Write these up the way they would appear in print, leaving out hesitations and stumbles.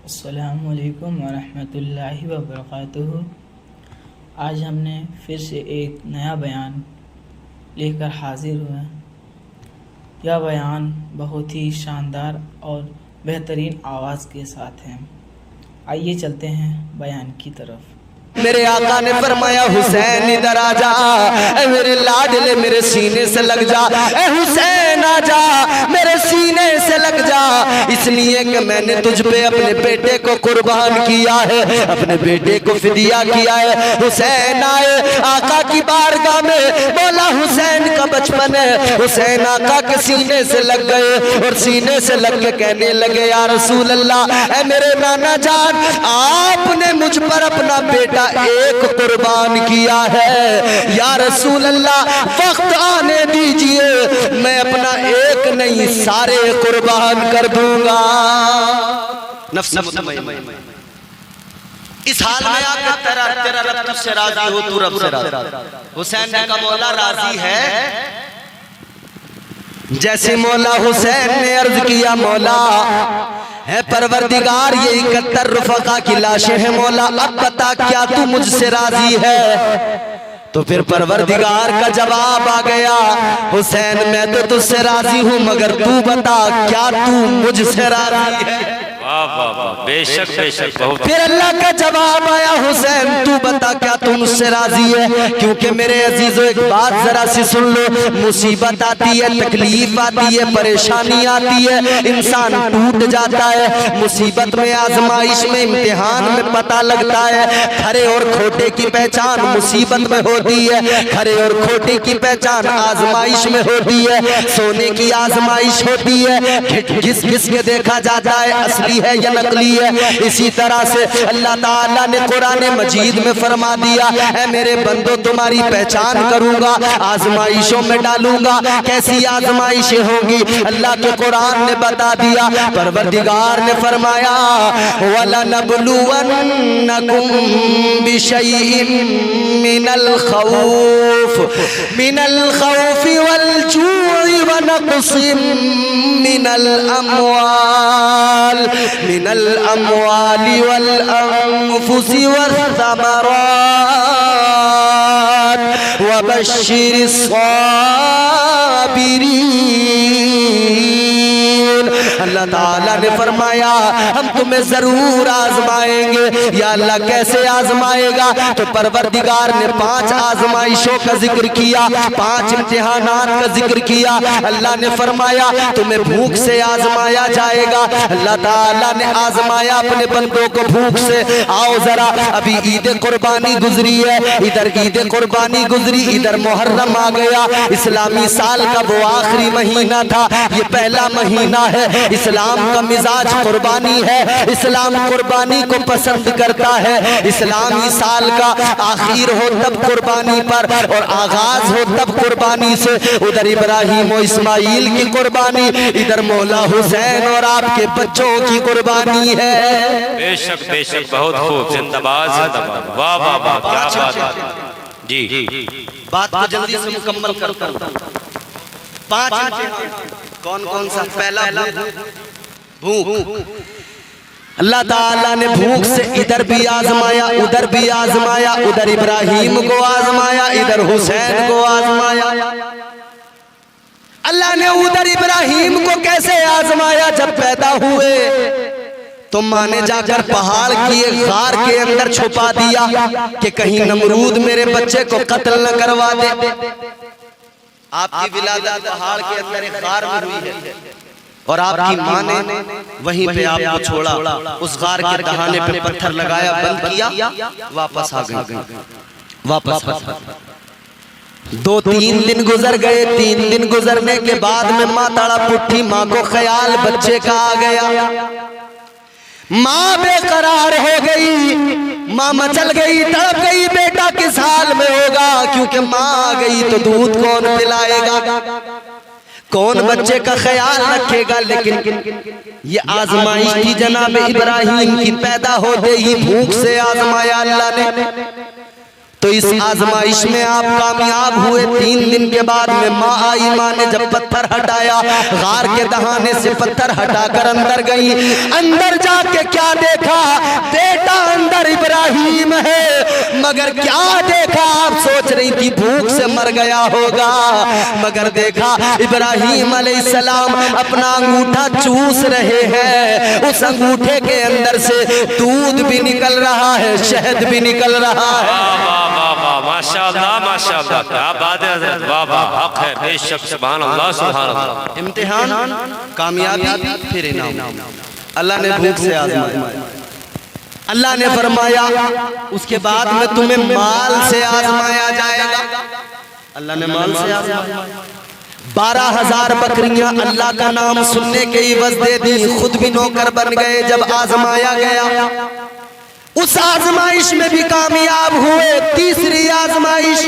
अस्सलामुअलैकुम वरहमतुल्लाहि वबरकातुहू। आज हमने फिर से एक नया बयान लेकर हाजिर हुए हैं। यह बयान बहुत ही शानदार और बेहतरीन आवाज़ के साथ है। आइए चलते हैं बयान की तरफ। मेरे आका ने फरमाया हुसैन इधर आ जा, मेरे लाडले मेरे सीने से लग जा, हुसैन आ जा मेरे सीने से लग जा, इसलिए कि मैंने तुझ पे अपने बेटे को कुर्बान किया है, अपने बेटे को फिदिया किया है। हुसैन आए आका की बारगाह में, बोला हुसैन का बचपन है। हुसैन आका के सीने से लग गए और सीने से लग के कहने लगे, या रसूल अल्लाह, मेरे नाना जान, आपने मुझ पर अपना बेटा एक कुर्बान किया है, या रसूल अल्लाह वक्त आने दीजिए, मैं अपना एक नहीं सारे कुर्बान कर दूंगा। नफ्स इस हाल में आकर तेरा रब तुझसे राजी हो, तू रब से राजी। हुसैन ने कहा मौला राजी है। जैसे मौला हुसैन ने अर्ज किया, मौला है परवरदिगार, ये 71 रुफका की लाशें हैं मौला, अब बता क्या तू मुझसे राजी है? तो फिर परवरदिगार का जवाब आ गया, हुसैन मैं तो तुझसे राजी हूँ, मगर तू बता क्या तू मुझसे राजी है? बेशक बेशक बहुत। फिर अल्लाह का जवाब आया, हुसैन तू बता क्या तू मुझसे राजी है? क्योंकि मेरे अजीजों एक बात जरा सी सुन लो, मुसीबत आती है, तकलीफ आती है, परेशानी आती है, इंसान टूट जाता है। मुसीबत में, आजमाइश में, इम्तिहान में पता लगता है खरे और खोटे की पहचान मुसीबत में होती है, खरे और खोटे की पहचान आजमाइश में होती है। सोने की आजमाइश होती है, घिस घिस के देखा जाता है असली है या नकली है। इसी तरह से अल्लाह ताला ने कुरान मजीद में फरमा दिया है, मेरे बंदो तुम्हारी पहचान करूंगा, आजमाइशों में डालूंगा। कैसी आजमाइशें होंगी अल्लाह के कुरान ने बता दिया। परवरदिगार ने फरमाया, वलनबलुवन्नकुम बिशैइन मिनल खौफि वल जू'i व नक़्सिम मिनल अम्वाली वल अनफुसि वस्समरात वबश्शिरिस साबिरीन। अल्लाह ताला ने फरमाया, हम तुम्हें जरूर आजमाएंगे। या अल्लाह कैसे आजमाएगा? तो परवरदिगार ने 5 आजमाइशों का जिक्र किया, 5 इम्तिहानात का जिक्र किया। अल्लाह ने फरमाया तुम्हें भूख से आजमाया जाएगा। अल्लाह ताला ने आजमाया अपने बंदों को भूख से। आओ जरा, अभी ईद कुर्बानी गुजरी है, इधर ईद कुर्बानी गुजरी, इधर मुहर्रम आ गया। इस्लामी साल का वो आखिरी महीना था, ये पहला महीना है। इस्लाम का मिजाज कुर्बानी है, इस्लाम कुर्बानी को पसंद करता है। इस्लामी साल का आखिर हो तब कुर्बानी पर और आगाज हो तब कुर्बानी से। उधर इब्राहिम और इस्माइल की कुर्बानी, इधर मौला हुसैन और आपके बच्चों की कुर्बानी है। बेशक बेशक बहुत खूब, जिंदाबाद जिंदाबाद, वाह वाह वाह, क्या बात है जी। बात को जल्दी से मुकम्मल करता हूं। 5 कौन कौन सा? पहला भूख। अल्लाह ताला ने भूख से इधर भी आजमाया, उधर भी आजमाया, उधर इब्राहिम को आजमाया, इधर हुसैन को आजमाया। अल्लाह ने उधर इब्राहिम को कैसे आजमाया? जब पैदा हुए तो माँ ने जाकर पहाड़ की एक गार के अंदर छुपा दिया कि कहीं नमरूद मेरे बच्चे को कत्ल न करवा दे। आपकी विलादत पहाड़ के अंदर एक गार में हुई है और आपकी माँ ने वहीं पे आपको छोड़ा, उस गार के दहाने पे पत्थर लगाया, बंद किया, वापस आ गई। वापस 2-3 दिन गुजर गए। 3 दिन गुजरने के बाद में माँ तड़प उठी, माँ को ख्याल बच्चे का आ गया। माँ बेकरार हो गई, माँ मचल गई, तड़प गई, बेटा किस हाल में होगा? क्योंकि माँ आ गई तो दूध कौन पिलाएगा, कौन बच्चे का ख्याल रखेगा? लेकिन ये आजमाइश थी जनाब इब्राहिम की। पैदा होते ही भूख से आजमाया अल्लाह ने। तो तो इस आजमाइश में आप कामयाब हुए। 3 दिन के बाद में माँ आई, माँ ने जब पत्थर हटाया, गार के दहाने से पत्थर हटाकर अंदर गई। अंदर जाके क्या देखा? बेटा अंदर इब्राहिम है, मगर क्या देखा? आप सोच रही थी भूख से मर गया होगा, मगर देखा इब्राहिम अलैहिस्सलाम अपना अंगूठा चूस रहे हैं। उस अंगूठे के अंदर से दूध भी निकल रहा है, शहद भी निकल रहा है। वाह वाह वाह, माशाअल्लाह माशाअल्लाह, क्या बात है हज़रत, वाह वाह, हक है बेशक, सुभान अल्लाह सुभान अल्लाह। इम्तिहान, कामयाबी, फिर इनाम। अल्लाह ने भूख से आजमाया। अल्लाह ने फरमाया उसके बाद में तुम्हें माल से आजमाया जाएगा। अल्लाह ने माल से आजमाया। 12,000 बकरियां अल्लाह का नाम सुनने के इवज दे दी, खुद भी नौकर बन गए। जब आजमाया गया, उस आजमाइश में भी कामयाब हुए। तीसरी आजमाइश,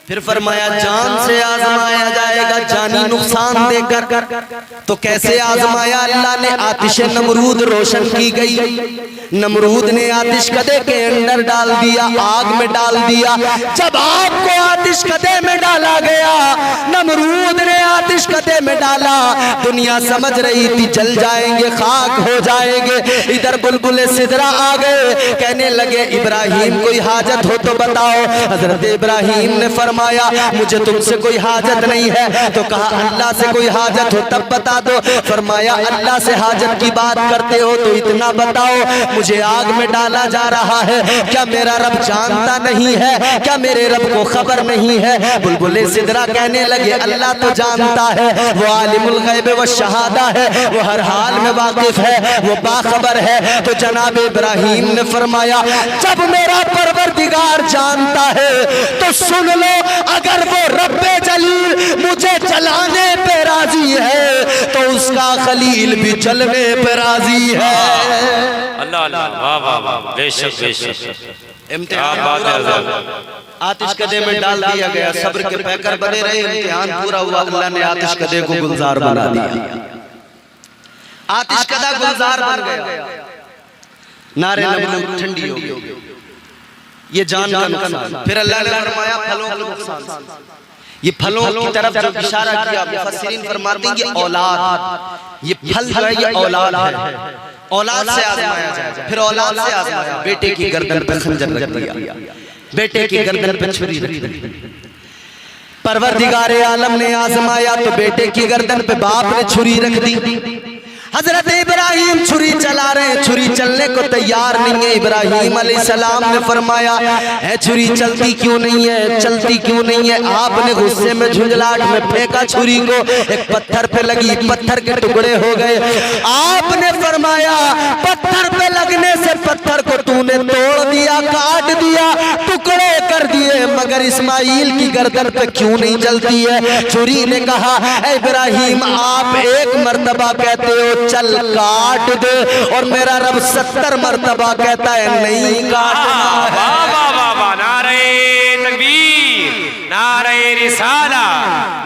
फिर फरमाया जान से आजमाया जाएगा, जानी नुकसान देकर। तो कैसे आजमाया? अल्लाह ने आतिश नमरूद रोशन की गई। नमरूद ने आतिश कदे के अंदर डाल दिया, आग में डाल दिया। जब आग को आतिश कदे में डाला गया, नमरूद ने आतिश कदे में डाला। दुनिया समझ रही थी जल जाएंगे, खाक हो जाएंगे। इधर बुलबुले सिदरा आ गए, कहने लगे इब्राहिम कोई हाजत हो तो बताओ। हजरत इब्राहिम ने फरमाया मुझे तुमसे कोई हाजत नहीं है। तो कहा अल्लाह से कोई हाजत हो तब बता दो। फरमाया अल्लाह से हाजत की बात करते हो तो इतना बताओ, मुझे आग में डाला जा रहा है, क्या मेरा रब जानता नहीं है? क्या मेरे रब को खबर नहीं है? बुलबुले सिदरा कहने लगे अल्लाह तो जानता है, वो आलिमुल गैब व शहादा है, वो हर हाल में वाकिफ है, वो बाखबर है। तो जनाब इब्राहिम ने फरमाया जब मेरा परवरदिगार जानता है तो सुन लो, अगर वो रब्बे जलील मुझे जलाने पे राजी है तो उसका खलील भी जलने पे राजी है। अल्लाह अल्लाह, वाह वाह वाह, बेशक बेशक, इम्तिहान बात है। आतिश कदे में डाल दिया गया, सब्र के पैकर बने रहे। इम्तिहान पूरा हुआ, अल्लाह ने आतिश कदे को गुलजार बना दिया। आतिश कदा गुलजार बन गया। नारे नमरूद ठंडी हो गई, ये जान का नुकसान। फिर अल्लाह ने फरमाया फलों का नुकसान। ये फलों की तरफ जो इशारा किया, मुफस्सिरीन फरमाते हैं ये औलाद, ये फल जो है ये औलाद है। औलाद से आजमाया जाए। फिर औलाद से आजमाया, बेटे की गर्दन पे खंजर रख दिया, बेटे की गर्दन पे छुरी रख दी। परवरदिगारे आलम ने आजमाया तो बेटे की गर्दन पे बाप ने छुरी रख दी। हजरत इब्राहिम छुरी चला रहे हैं, छुरी चलने को तैयार नहीं है। इब्राहिम अलैहिस्सलाम ने फरमाया है छुरी चलती क्यों नहीं है, चलती क्यों नहीं है? आपने गुस्से में झुंझलाहट में फेंका छुरी को, एक पत्थर पे लगी, पत्थर के टुकड़े हो गए। आपने फरमाया पत्थर पे लगने से पत्थर को तूने तोड़ दिया, काट दिया, टुकड़े कर दिए, मगर इस्माइल की गर्दन पे क्यों नहीं जलती है? छुरी ने कहा इब्राहिम आप एक मर्तबा कहते हो चल काट दे, और मेरा रब 70 मर्तबा कहता है नहीं काटना है। वाह वाह वाह वाह, नारे तकबीर, नारे रिसाला,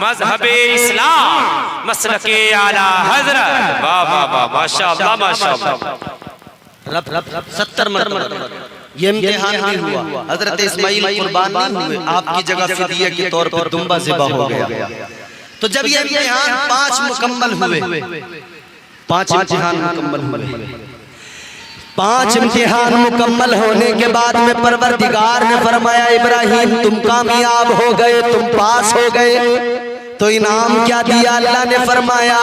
मज़हबे इस्लाम, मसलके आला हज़रत, वाह वाह वाह, माशाअल्लाह माशाअल्लाह। रब 70 मर्तबा। ये इम्तिहान भी हुआ। हजरत इस्माइल कुर्बान नहीं हुए, आपकी जगह फिदिया के तौर पर दुम्बा ज़िबा हो गया। तो जब ये इम्तिहान 5 मुकम्मल हुए, 5 इम्तिहान मुकम्मल हुए, 5 इम्तिहान मुकम्मल होने के बाद में परवरदिगार ने फरमाया इब्राहिम तुम कामयाब हो गए, तुम पास हो गए। तो इनाम क्या दिया? अल्लाह ने फरमाया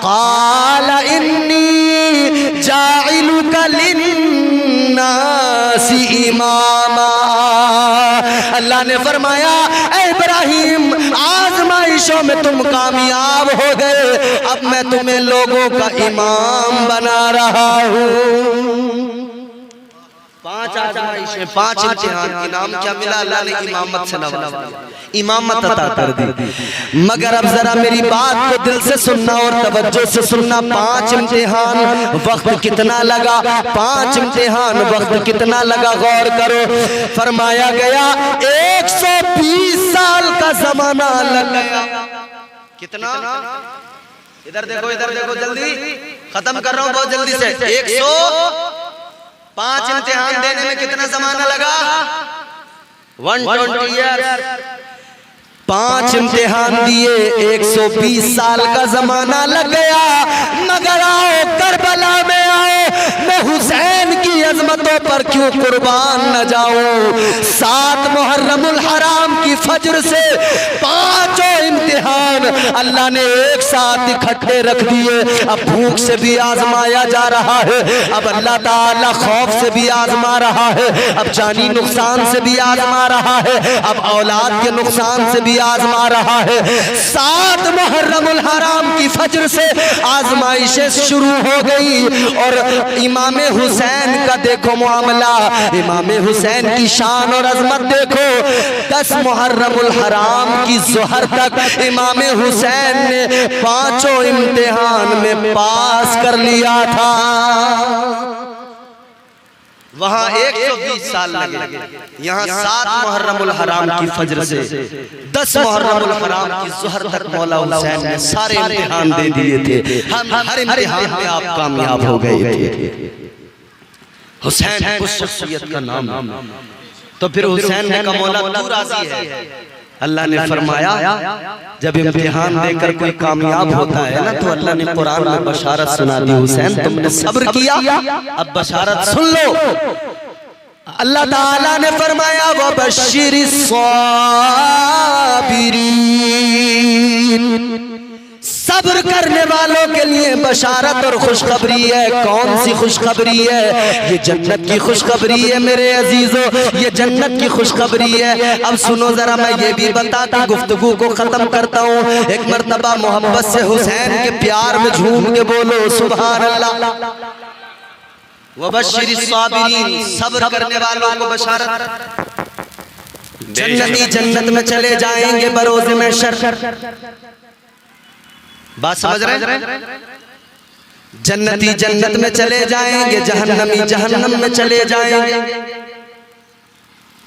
क़ाल इन्नी जाइलुका लिन्नासी इमामा। अल्लाह ने फरमाया ऐ इब्राहिम आजमाइशों में तुम कामयाब हो गए, अब मैं तुम्हें लोगों का इमाम बना रहा हूँ। 5 आजमाइशें, 5 इम्तिहान, इनाम क्या मिला? अल्लाह ने इमामत से नवाजा, इमामत अता कर दी। मगर अब जरा मेरी बात को दिल से सुनना और तवज्जो से सुनना। 5 इम्तिहान वक्त कितना लगा? 5 इम्तिहान वक्त कितना लगा? गौर करो। फरमाया गया 120 साल का जमाना लग गया। कितना? इधर देखो, इधर देखो, जल्दी खत्म कर रहा हूं बहुत जल्दी से। 105 इम्तिहान देने में कितना जमाना लगा? 120 ईयर्स, 5 इम्तिहान दिए, 120 साल का जमाना लग गया, मगर आओ करबला में आओ, मैं हुसैन की अजमतों पर क्यों कुर्बान न जाऊं। 7 मुहर्रमुल हराम की फजर से 5 इम्तिहान अल्लाह ने एक साथ इकट्ठे रख दिए। अब भूख से भी आजमाया जा रहा है, अब अल्लाह ताला खौफ से भी आजमा रहा है, अब जानी नुकसान से भी आजमा रहा है, अब औलाद के नुकसान से भी आजमा रहा है। 7 मुहर्रमुल हराम की फजर से आजमाइशें शुरू हो गई। और इमाम हुसैन का देखो मामला, इमाम हुसैन की शान और अजमत देखो। 10 मुहर्रमुल हराम की ज़ोहर तक इमाम हुसैन ने 5 इम्तिहान में पास कर लिया था। वहां 120 साल लगे, यहाँ 7 मुहर्रमुल हराम की फजर से 10 मुहर्रमुल हराम की ज़ोहर तक मौला हुसैन ने सारे इम्तिहान दे दिए थे। हम हर इम्तिहान में आप कामयाब हो गए थे। हुसैन उस शख्सियत का नाम, तो फिर हुसैन ने कहा मौला तू राजी है। अल्लाह ने फरमाया जब इम्तिहान देकर कोई कामयाब होता है ना, तो अल्लाह ने कुरान में बशारत सुना दी, हुसैन तुमने सब्र किया, अब बशारत सुन लो। अल्लाह ताला ने फरमाया वबश्शिरिस साबिरीन, सब्र करने वालों के लिए बशारत और खुशखबरी है। कौन सी खुशखबरी है? ये जन्नत की खुशखबरी है मेरे अजीजों, ये जन्नत की खुशखबरी है। अब सुनो जरा, मैं ये भी बता के गुफ्तगू को खत्म करता हूँ। एक मर्तबा मोहब्बत से हुसैन के प्यार में झूम के बोलो सुभान अल्लाह। वबश्शिरिस साबिरीन, सब्र करने वालों को बशारत, जन्नती जन्नत में चले जाएंगे बरोज़ महशर। बात समझ रहे हैं? जन्नती जन्नत में चले जाएंगे, जहन्नमी जहन्नम में चले जाएंगे।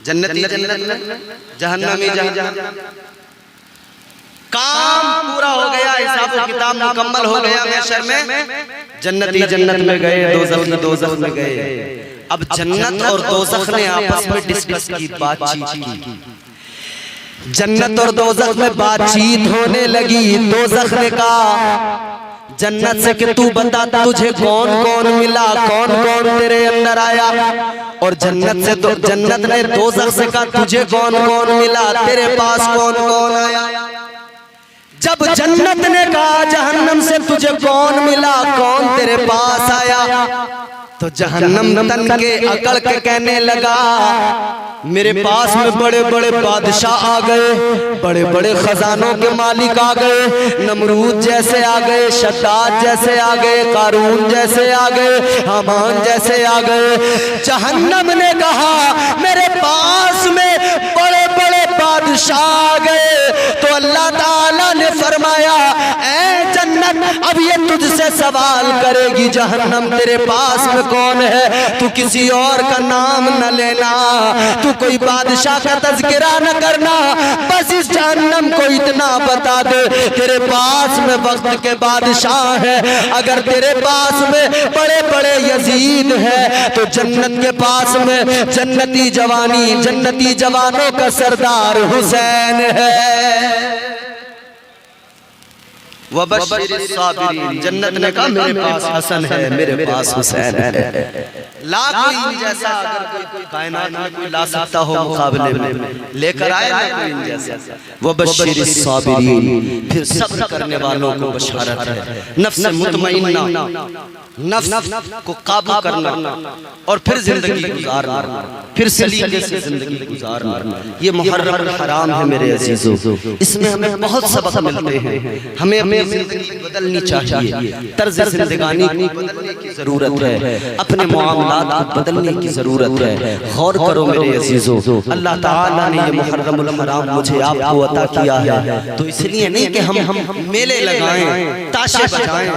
जन्नती जन्नत में, जहन्नमी जहन्नम। काम पूरा हो गया, हिसाब किताब मुकम्मल हो गया महशर में। जन्नती जन्नत में गए, दोज़ख दोज़ख में गए। अब जन्नत और दोज़ख ने आपस में डिस्कस की, बातचीत की। जन्नत और दोज़ख में बातचीत होने लगी। दोज़ख ने कहा जन्नत से कि तू बता तुझे कौन कौन मिला, कौन कौन तेरे अंदर आया। और जन्नत से तो जन्नत ने दोज़ख से कहा तुझे कौन कौन मिला, तेरे पास कौन कौन आया। जब जन्नत ने कहा जहन्नम से तुझे कौन मिला, कौन तेरे पास आया, तो जहन्नम तन के अकड़ के कहने लगा मेरे पास में बड़े बड़े बादशाह आ गए, बड़े बड़े खजानों के मालिक आ गए, नमरूद जैसे आ गए, शद्दाद जैसे आ गए, कारून जैसे आ गए, हामान जैसे आ गए। जहन्नम ने कहा मेरे पास में बड़े बड़े बादशाह आ गए। तो अल्लाह ताला ने फरमाया ऐ जन्नत अब ये तुझसे सवाल करेगी जहन्नम तेरे पास में कौन है, तू किसी और का नाम न लेना, तू कोई बादशाह का तज़किरा न करना, बस इस जहन्नम को इतना बता दे तेरे पास में वक्त के बादशाह है। अगर तेरे पास में बड़े बड़े यजीद है तो जन्नत के पास में जन्नती जवानी, जन्नती जवानों का सरदार हुसैन है। वबश्शिरिस साबिरीन, जन्नत ने कहा मेरे पास हसन है, मेरे पास हुसैन है। लाखों इन जैसा अगर कोई कायनात में कोई ला सकता हो मुकाबले में, लेकर आए ना कोई इन जैसा। वबश्शिरिस साबिरीन, फिर सब्र करने वालों को बशारत है। नफ्स मुतमइन्ना, नफ्स को काबू करना और फिर जिंदगी गुजारना, फिर सलीके से जिंदगी गुजारना। ये मुहर्रम हराम है मेरे अजीजों, इसमें हमें बहुत सबक मिलते हैं। हमें अपनी जिंदगी बदलनी चाहिए, तर्ज जिंदगानी को बदलने की जरूरत है, अपने मामलात को बदलने की जरूरत है। गौर करो मेरे अजीजों, अल्लाह ताला ने ये मुहर्रमुल हराम मुझे आपको अता किया है तो इसलिए नहीं कि हम मेले लगाएं, ताशे बजाएं,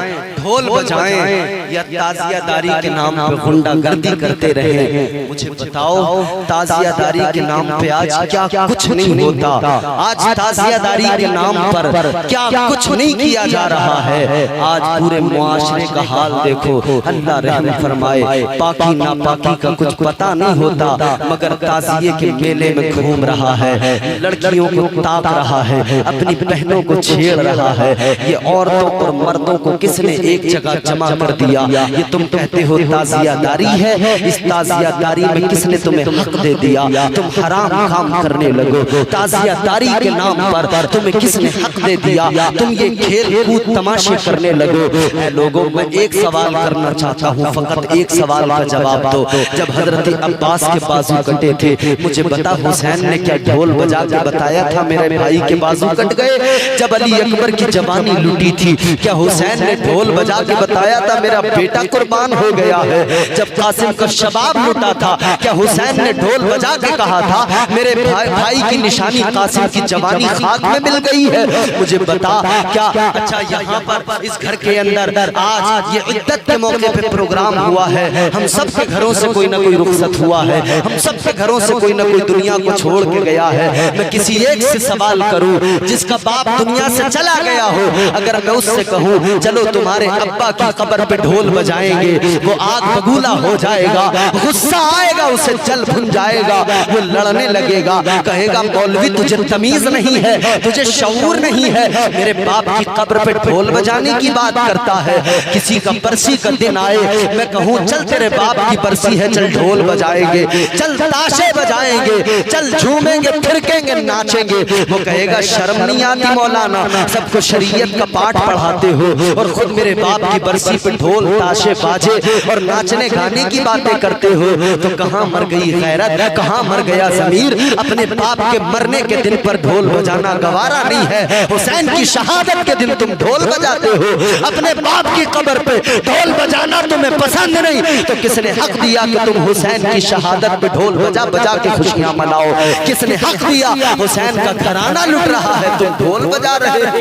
ढोल बजाएं या ताजियादारी के नाम पे गुंडागर्दी करते रहे। मुझे बताओ ताजियादारी के नाम पे आज क्या कुछ नहीं होता? आज ताजियादारी के नाम पर क्या कुछ नहीं किया जा रहा है? आज पूरे मुआशरे का हाल देखो। अल्लाह रहम फरमाए, पाकी नापाकी का कुछ पता नहीं होता, मगर ताजिए के मेले में घूम रहा है, लड़कियों को ताक रहा है, अपनी बहनों को छेड़ रहा है। ये औरतों और मर्दों को किसने एक जगह जमा कर दिया? ये तुम कहते हो ताजियादारी है, इस ताजियादारी में किसने तुम्हें हक दे दिया? तुम हराम काम करने लगो। ताजियादारी के नाम पर तुम्हें किसने हक दे दिया? तुम ये खेल कूद तमाशे करने लगो। ऐ लोगों, मैं एक सवाल करना चाहता हूँ, फकत एक सवाल का जवाब दो। जब हजरत अब्बास के बाजू कटे थे, मुझे बता हुसैन ने क्या ढोल बजा के बताया था मेरे भाई के बाजू कट गए? जब अली अकबर की जवानी लूटी थी, क्या हुसैन ने ढोल बजा के बताया था मेरा बेटा कुर्बान हो गया है? जब कासिम का शबाब लूटा था, क्या हुसैन ने ढोल बजा के कहा था मेरे भाई की निशानी कासिम की जवानी खाक में मिल गई है? मुझे बता क्या अच्छा यहाँ पर इस घर के अंदर आज ये इद्दत के मौके पे प्रोग्राम हुआ है, हम सबके घरों से कोई ना कोई रुखसत हुआ है, हम सबके घरों से कोई ना कोई दुनिया को छोड़ के गया है। मैं किसी एक से सवाल करूं जिसका बाप दुनिया से चला गया हो, अगर मैं उससे कहूं चलो तुम्हारे अब्बा की कब्र पे ढोल बजाएंगे, वो आग बगूला हो जाएगा, गुस्सा आएगा, उसे जल भुन जाएगा, वो लड़ने लगेगा, कहेगा मौलवी तुझे तमीज नहीं है, तुझे शऊर नहीं है, मेरे बाप की कब्र पे ढोल बजाने की बात करता है। किसी का बरसी का दिन आए, मैं कहूँ चल तेरे बाप की बरसी है, चल ढोल बजाएंगे, चल ताशे बजाएंगे, चल झूमेंगे फिरकेंगे नाचेंगे, वो कहेगा शर्म नहीं आती मौलाना, सबको शरीयत का पाठ पढ़ाते हो और खुद मेरे बाप की बरसी पे ढोल ताशे बाजे और नाचने गाने की बातें करते हो। तो कहाँ मर गई गैरत, कहाँ मर गया ज़मीर? अपने बाप के मरने के दिन पर ढोल बजाना गवारा नहीं है। हुसैन की शहादत के दिन तुम ढोल बजाते हो, अपने बाप की कब्र पे ढोल बजाना तुम्हें पसंद नहीं, तो किसने हक दिया कि तुम हुसैन की शहादत पे ढोल बजा बजा के खुशियां मनाओ? किसने हक दिया? हुसैन का घराना लुट रहा है, तुम ढोल बजा रहे हो।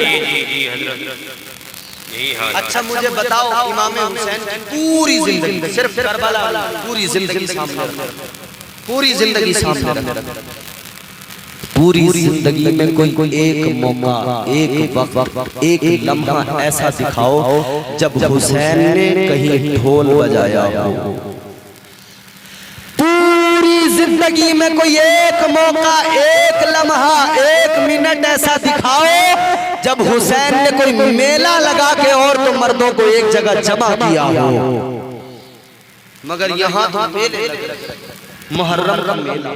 अच्छा मुझे बताओ, इमाम हुसैन की पूरी जिंदगी, सिर्फ करबला, पूरी जिंदगी सामने, पूरी जिंदगी सामने, पूरी जिंदगी में कोई एक मौका, एक वक्त, एक लम्हा ऐसा दिखाओ जब हुसैन ने कहीं ढोल बजाया हो। पूरी जिंदगी में कोई एक मौका, एक लम्हा, एक मिनट ऐसा दिखाओ जब हुसैन ने कोई मेला लगा के और तो मर्दों को एक जगह जमा किया हो। मगर यहाँ तो मेले लग रहे, मुहर्रम का मेला।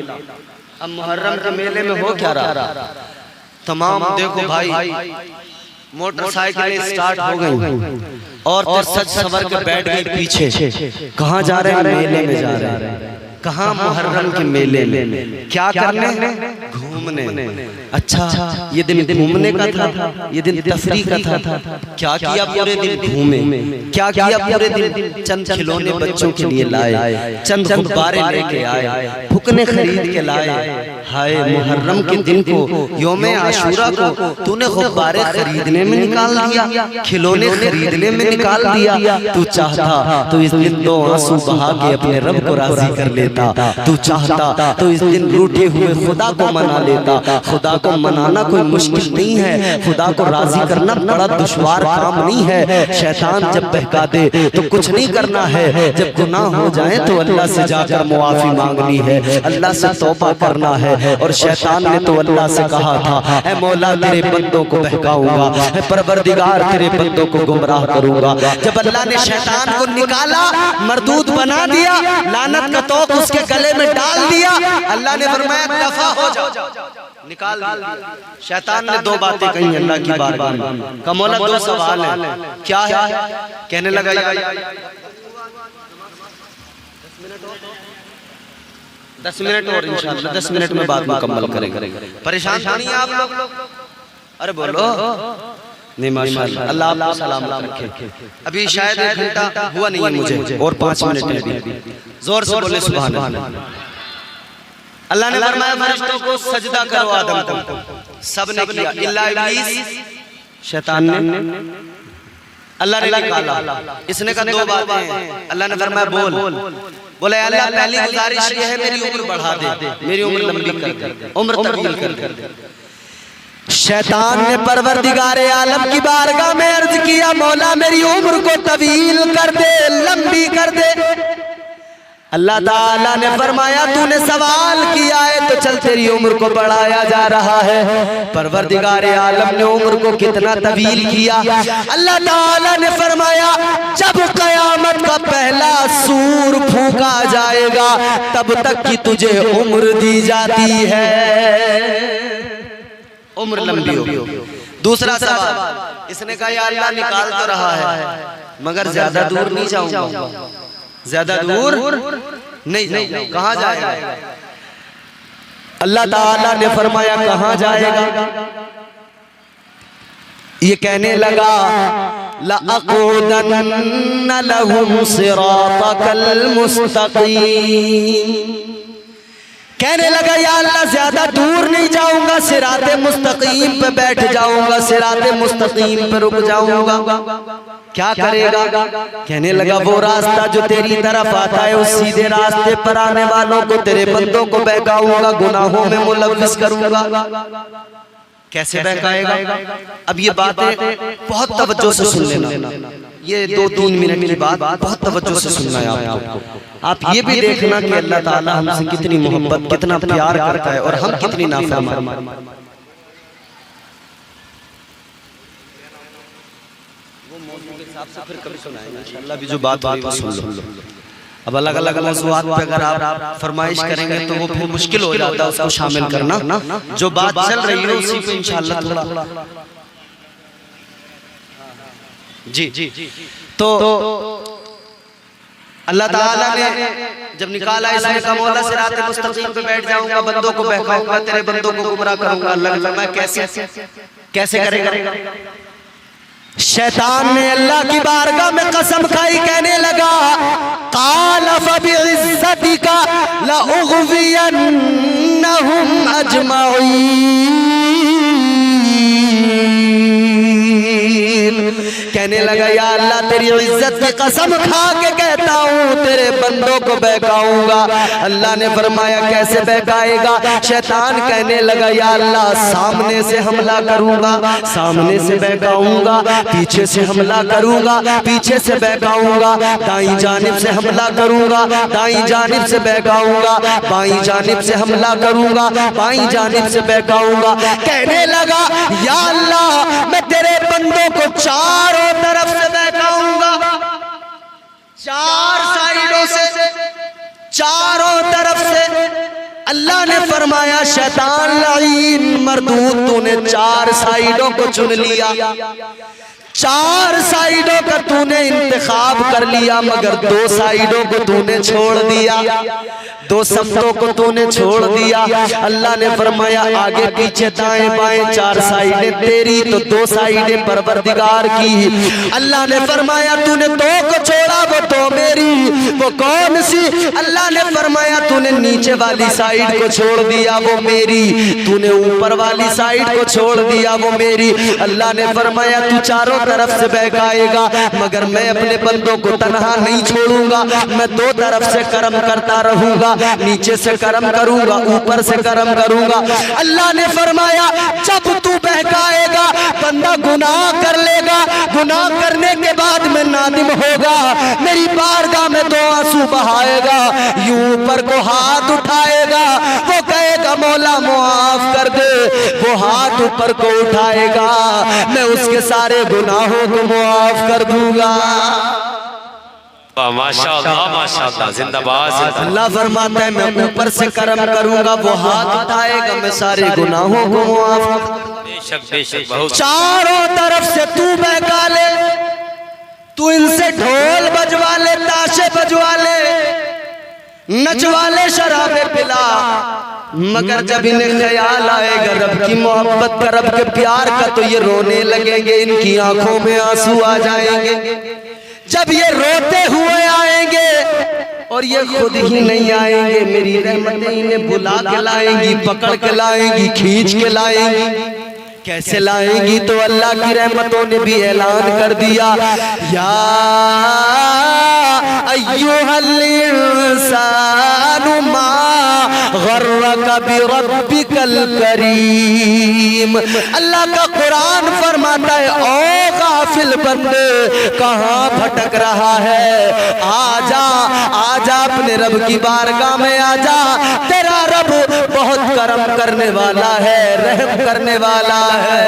अब मुहर्रम के मेले में हो क्या रहा? तमाम देखो भाई, मोटरसाइकिलें स्टार्ट हो गई और सच सवर के बैठ गए पीछे। कहाँ जा रहे हैं? मेले में जा रहे हैं। कहाँ? मुहर्रम के मेले में। क्या करने? घूमने। अच्छा, ये दिन घूमने का था, ये दिन तफरी का था। क्या किया पूरे दिन? घूमे। क्या किया पूरे दिन? चंद खिलौने बच्चों के लिए लाए, चंद गुब्बारे लेके आए, फुकने खरीद के लाए। हाय मुहर्रम के दिन को, यौम आशूरा को तूने गुब्बारे खरीदने में निकाल दिया, खिलौने खरीदने में निकाल दिया। तू चाहता तो इस दिन दो आंसू बहा के अपने रब को राजी कर लेता, तू चाहता तो इस दिन रूठे हुए खुदा को मना लेता। खुदा को मनाना कोई मुश्किल नहीं है, खुदा को राजी करना बड़ा दुश्वार काम नहीं है। शैतान जब बहका दे तो कुछ नहीं करना है, जब गुनाह हो जाए तो अल्लाह से जाकर मुआफी मांगनी है, अल्लाह से तौबा करना है। और शैतान ने तो अल्लाह से कहा था, ऐ मौला तेरे बंदों को बहकाऊंगा, ऐ परवरदिगार तेरे बंदों को गुमराह करूंगा। जब अल्लाह ने शैतान को निकाला, मरदूद बना दिया, लानत का तोक उसके गले में डाल दिया, अल्लाह ने फरमाया दफा हो जाओ, निकाल दिया। शैतान ने दो बातें कही अल्लाह की बारगाह में। का मौला दो सवाल है, क्या है? कहने लगा 10 मिनट और इंशाअल्लाह 10 मिनट में बात मुकम्मल करेंगे। परेशान नहीं आप लोग? अरे बोलो नहीं, माशाअल्लाह, अल्लाह आपको सलामत रखे। अभी शायद 1 घंटा हुआ नहीं है मुझे, और 5 मिनट है। जोर से बोले सुभान अल्लाह। अल्लाह ने फरमाया फरिश्तों को सजदा करो आदम को, सबने किया इल्ला इब्लीस, शैतान ने अल्लाह ने निकाला। इसने कहा दो बातें हैं। अल्लाह ने फरमाया बोल। बोले अल्लाह पहली गुजारिश ये है मेरी उम्र बढ़ा दे, मेरी उम्र लंबी कर दे, उम्र तवील कर दे। शैतान ने परवरदिगारे आलम की बारगाह में अर्ज किया मौला मेरी उम्र को तवील कर दे, लंबी कर दे। अल्लाह ताला ने फरमाया तूने सवाल किया है तो चल तेरी उम्र को बढ़ाया जा रहा है। परवरदिगारे आलम ने उम्र को कितना तवील किया। अल्लाह ताला ने फरमाया जब कयामत का पहला सूर फूंका जाएगा तब तक की तुझे उम्र दी जाती है, उम्र लंबी होगी। दूसरा सवाल इसने कहा या अल्लाह निकाल तो रहा है मगर ज्यादा दूर नहीं जाऊंगा, ज्यादा दूर नहीं जाऊंगा, कहां जाएगा? अल्लाह ताला ने फरमाया कहां जाएगा? ये कहने लगा लअक़ुदन्न लहुम सिरातकल मुस्तक़ीम। कहने लगा या अल्लाह ज्यादा दूर नहीं जाऊंगा, सिराते मुस्तकीम पे बैठ जाऊंगा, सिराते मुस्तकीम पे रुक जाऊंगा। क्या करेगा? कहने लगा वो रास्ता जो तेरी तरफ आता है उस सीधे रास्ते पर आने वालों को, तेरे बंदों को बहकाऊंगा, गुनाहों में मुलव्विस करूंगा। कैसे बहकाएगा? अब ये बातें बहुत तवज्जो से सुन लेना, ये 2-3 मिनट की बात बहुत तवज्जो से सुनना है आपको। आप ये भी देखना कि अल्लाह ताला हमसे कितनी मोहब्बत, कितना प्यार करता है और हम कितनी नाफरमान। वो मौजूद के हिसाब से फिर कभी सुनाएंगे इंशाअल्लाह, भी जो बात हुई वो सुन लो। अब अलग अलग मौज़ूआत पे अगर आप फरमाइश करेंगे तो वो फिर मुश्किल हो जाता है उसको शामिल करना। जो बात चल रही है उसी पे इंशाअल्लाह थोड़ा जी। तो अल्लाह ताला ने जब निकाला इसने कहा मौला सिराते मुस्तकीम पे बैठ जाऊंगा, बंदों को बहकाऊंगा, तेरे बंदों को गुमराह करूंगा। अल्लाह ने फरमाया कैसे करेगा? शैतान ने अल्लाह की बारगाह में कसम खाई, कहने लगा क़ाल फ़बिइज़्ज़तिका लअग़वियन्नहुम अजमईन। कहने लगा या अल्लाह तेरी इज्जत की कसम खा के कहता हूँ तेरे बंदों को बहकाऊंगा। अल्लाह ने फरमाया कैसे बहकाएगा? शैतान कहने लगा या अल्लाह सामने से हमला करूंगा, सामने से बहकाऊंगा, पीछे से हमला करूंगा, पीछे से बहकाऊंगा, दाईं जानिब से हमला करूंगा, दाईं जानिब से बहकाऊंगा, बाईं जानिब से हमला करूंगा, बाईं जानिब से बहकाऊंगा। कहने लगा या अल्लाह मैं तेरे बंदों को चारों तरफ से बहकाऊंगा, चार साइडों से, चारों तरफ से। अल्लाह ने फरमाया शैतान लाइन मरदूद तूने 4 साइडों को चुन लिया, 4 साइडों का तूने इंतखाब कर लिया, मगर 2 साइडों को तूने छोड़ दिया, 2 समतों को तूने छोड़ दिया। अल्लाह ने फरमाया आगे पीछे दाएं बाएं 4 साइडें तेरी तो 2 साइडें परवरदिगार की। अल्लाह ने फरमाया तूने 2 को छोड़ा वो 2 मेरी, वो कौन सी? अल्लाह ने फरमाया तूने नीचे वाली साइड को छोड़ दिया वो मेरी, तूने ऊपर वाली साइड को छोड़ दिया वो मेरी। अल्लाह ने फरमाया तू चारों तरफ से बहकाएगा मगर मैं अपने बंदों को तन्हा नहीं छोड़ूंगा, मैं 2 तरफ से कर्म करता रहूंगा, नीचे से कर्म करूंगा, ऊपर से कर्म करूंगा। अल्लाह ने फरमाया जब तू बहकाएगा बंदा गुनाह कर लेगा, गुनाह करने के बाद में नादिम होगा, मेरी बारगाह में 2 आंसू बहाएगा, यूं ऊपर को हाथ उठाएगा, वो कहेगा मौला मुआफ कर दे, वो हाथ ऊपर को उठाएगा, मैं उसके सारे गुनाहों को मुआफ कर दूंगा। माशाअल्लाह माशाअल्लाह, जिंदाबाद। अल्लाह फरमाता है मैं ऊपर से कर्म करूंगा, वो हाथ उठाएगा, मैं सारे गुनाहों को मुआफ। बेशक बेशक, बहुत। चारों तरफ से तू बहका ले, तू इनसे ढोल बजवा ले, ताशे बजवा ले, नचवा ले, शराबे पिला, मगर जब इन्हें ख्याल आएगा रब की मोहब्बत का, रब के प्यार का, तो ये रोने लगेंगे, इनकी आंखों में आंसू आ जाएंगे। जब ये रोते हुए आएंगे और ये खुद ही नहीं आएंगे, मेरी रहमतें इन्हें बुला के लाएंगी, पकड़ के लाएंगी, खींच के लाएंगी। कैसे लाएंगी? तो अल्लाह की रहमतों ने भी ऐलान कर दिया, या अय्युहल इंसानु मा गर्रका बिरब्बिकल करीम। अल्लाह का कुरान फरमाता है, ओ गाफिल बंदे कहाँ भटक रहा है, आजा आजा अपने रब की बारगाह में आजा। तेरा रब बहुत करम करने वाला है, रहम करने वाला है।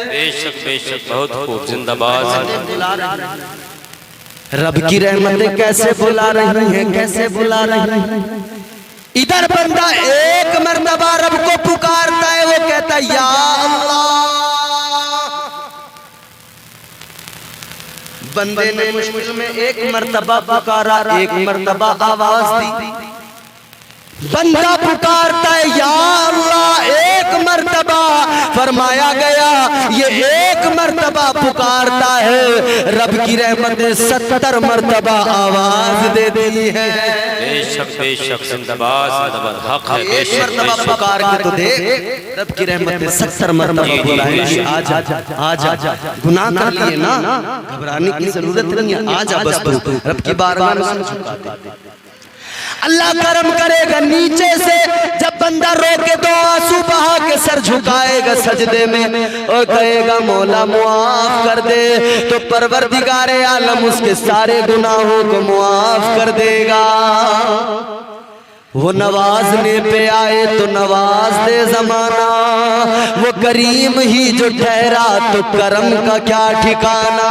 बेशक बहुत खूब, जिंदाबाद। रब की रहमतें कैसे बुला रही हैं, कैसे बुला रही हैं। इधर बंदा एक मर्तबा रब को पुकारता है, वो कहता है या अल्लाह। बंदे ने मुश्किल में एक मर्तबा पुकारा, एक मर्तबा आवाज दी। बंदा पुकारता है या अल्लाह एक मर्तबा, फरमाया गया ये एक मर्तबा पुकारता है, रब की रहमतें 70 मर्तबा आवाज देती है। बेशक जिंदाबाद, हक है। एक मर्तबा पुकार के तो देख, रब की रहमतें 70 मर्तबा बुलाएगी, आजा आजा। गुनाह कर लिए ना, घबराने की जरूरत नहीं है, आजा बस तू रब की बारगाह में सर झुका दे। अल्लाह करम करेगा। नीचे से जब बंदा रो के दो आंसू बहा के सर झुकाएगा सजदे में और कहेगा मौला मुआफ कर दे, तो परवरदिगारे आलम उसके सारे गुनाहों को मुआफ कर देगा। वो नवाजने पे आए तो नवाज दे जमाना, वो करीम ही जो ठहरा तो करम का क्या ठिकाना।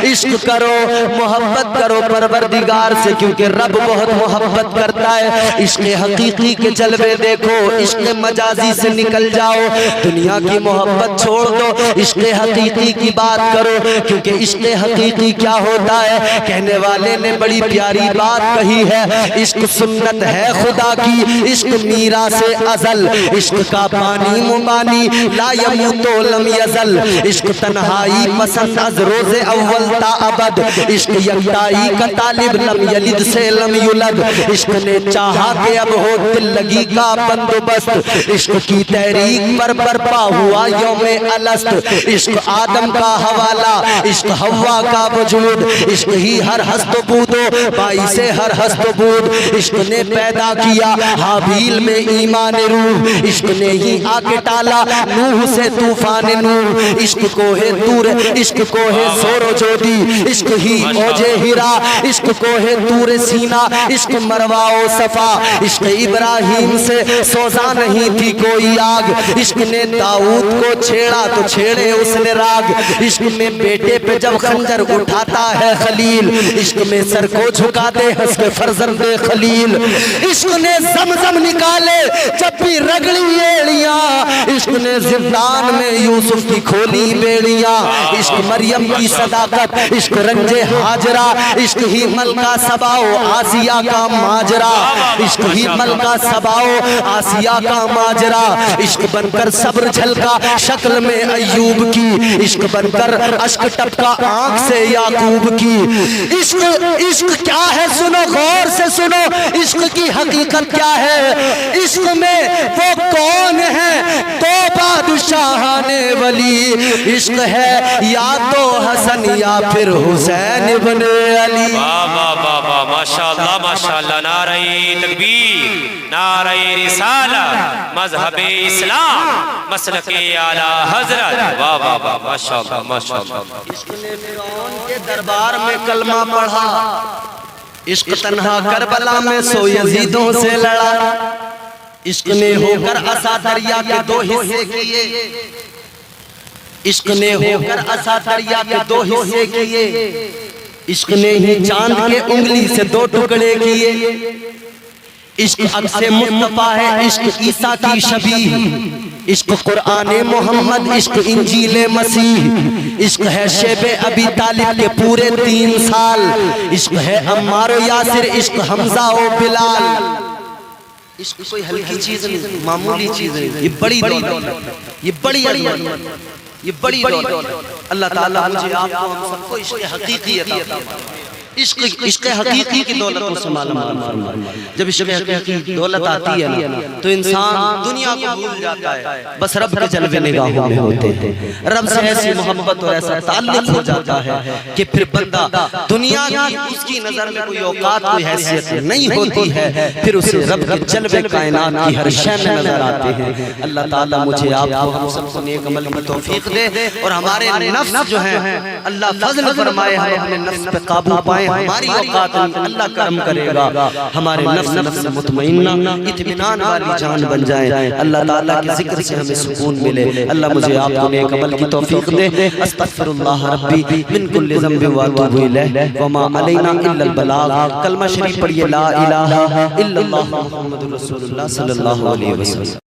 इश्क करो, मोहब्बत करो परवरदिगार से, क्योंकि रब बहुत मोहब्बत करता है। इश्क हकीकी के जलवे देखो, इश्क मजाजी से निकल जाओ, दुनिया की मोहब्बत छोड़ दो, इश्क हकीकी की बात करो। क्योंकि इश्क हकीकी क्या होता है, कहने वाले ने बड़ी प्यारी बात कही है, इश्क सुन्नत है खुदा की, इश्क मीरा से अजल, इश्क का पानी मुबानी ला यमूतो लम यजल, इश्क तन्हाई पसंद अज रोज़े अव्वल ता अबद, इश्क यकताई का तालिब लम यलिद से लम युलद, इश्क ने चाहा कि अब हो दिल लगी का बंदोबस्त, इश्क की तहरीक पर बरपा हुआ यौमे अलस्त, इश्क आदम का हवाला, इश्क हवा का वजूद, इश्क ही हर हस्तबूदो बाई से हर हस्तबूद, इश्क ने पैदा किया हाबील में ईमान रूह, इश्क ने ही आके टाला नूह से तूफान नूह, इश्क को है तूर, इश्क को है सोरो ज्योति, इश्क ही ओजे हिरा, इश्क को है तूर सीना, इश्क मरवाओ सफा, इश्क इब्राहिम से सोजा नहीं थी कोई आग, इश्क ने दाऊद को छेड़ा तो छेड़े उसने राग, इश्क में बेटे पे जब खंजर उठाता है खलील, इश्क में सर को झुका दे हंस के फर्जंदे खलील, इश्क ने ज़मज़म निकाले जब भी रगड़ी एड़ियां, इश्क ने ज़िंदान में यूसुफ की खोली बेड़ियां, इश्क मरियम की सदाकत, इश्क रंजे हाजरा, इश्क ही मलका सबाओ आसिया का माजरा, इश्क ही मलका सबाओ आसिया का माजरा, इश्क बनकर सब्र झलका शक्ल में अय्यूब की, इश्क बनकर अश्क टपका आंख से याकूब की। इश्क इश्क क्या है सुनो गौर से सुनो, इश्क की हकीकत क्या है, इश्क में वो कौन है तो बादशाहाने वली, इश्क है या तो हसन या फिर हुसैन इब्न अली। वाह वाह वाह वाह, माशाअल्लाह माशाअल्लाह, नारे तकबीर, नारे रिसाला, मजहबे इस्लाम, मसलके आला हजरत, वाह वाह वाह, माशाअल्लाह माशाअल्लाह। इश्क ने फिरौन के दरबार में कलमा पढ़ा, इश्क तन्हा करबला में सो यजीदों से लड़ा, इश्क ने होकर असा दरिया के दो हिस्से किए, इश्क ने होकर असा दरिया के दो हिस्से किए, इश्क ने ही चांद के उंगली से दो टुकड़े किए, इश्क अक्से मुस्तफा है, इश्क ईसा की शबीह, इश्क कुराने मोहम्मद, इश्क इंजीले मसीह, इश्क है शेबे अबी तालिब के पूरे 3 साल, इश्क है अम्मार यासिर, इश्क हमजा ओ बिलाल। इश्क कोई हल्की चीज नहीं, मामूली चीज है, ये बड़ी दौलत, ये बड़ी अजमत, ये बड़ी दौलत। अल्लाह ताला मुझे आपको हम सबको इश्क हकीकी अता फरमाए। इश्क हकीकी की दौलतों से मालामाल फरमाए। जब इश्क हकीकी की दौलत आती है ना तो इंसान दुनिया को भूल जाता है, बस रब के जलवे निगाहों में होते हैं। रब से ऐसी मोहब्बत और ऐसा ताल्लुक हो जाता है कि फिर बंदा दुनिया की उसकी नजर में कोई औकात कोई हैसियत नहीं होती है, फिर उसे रब के जलवे कायनात की हर शय में नजर आते हैं। अल्लाह ताला मुझे आपको हम सबको नेक अमल की तौफीक दे और हमारे नफ्स जो है अल्लाह फज़ल फरमाए, हम अपने नफ्स पे काबू पाए, हमारी औकात अल्लाह करम करेगा, हमारे नफ्स मुतमइन्ना इत्मीनान वाली जान बन जाए, अल्लाह ताला के जिक्र से हमें सुकून मिले। अल्लाह मुझे आपको नेक अमल की तौफीक दे। अस्तगफिरुल्लाह रब्बी मिन कुल्लि ज़ंबिन व अतूबु इलैहि व मा अलैना इल्लल बलाग। कलमा शरीफ पढ़िए, ला इलाहा इल्लल्लाह मुहम्मदुर रसूलुल्लाह सल्लल्लाहु अलैहि वसल्लम।